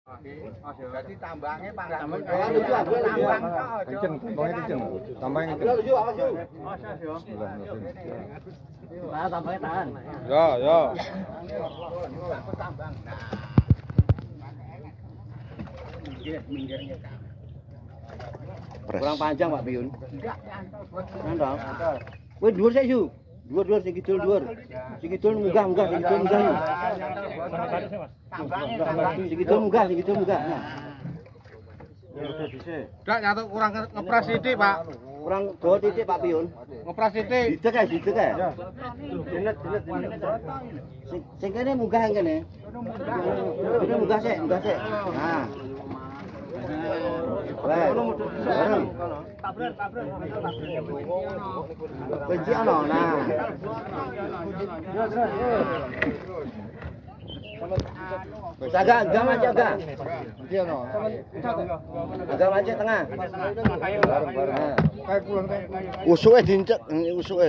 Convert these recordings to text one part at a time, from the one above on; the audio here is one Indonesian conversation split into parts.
Jadi tambangnya panggang. Kenceng, tambangnya kenceng. Tambangnya kenceng. Tambangnya tahan. Ya, ya. Kurang panjang Pak Piun. Nandang. Wih, dhuwur sik yu. Dhuwur sing kidul dhuwur. Sing kidul munggah yu. Sing kidul munggah. Nah. Dak nyatu kurang ngepres sithik, Pak. Kurang dawa titik Pak Piun. Ngepres sithik. Didek ae. Dinet. Sing kene munggah yang kene. Kene munggah sik. Nah. Bareng. Kunci ana. Nah. Agak aja. Agak aja tengah. Usuke dincek, usuke.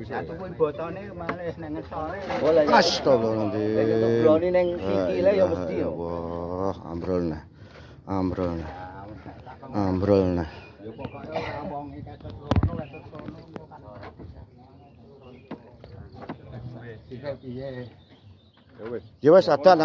Satu pun botone malah nang ngesore. Astagfirullahaladzim. Broni ning sikile ya mesti ya. Wah, ambrol nah. Ya pokoke ora omongi kados ngono. Piye? Ya wis adan.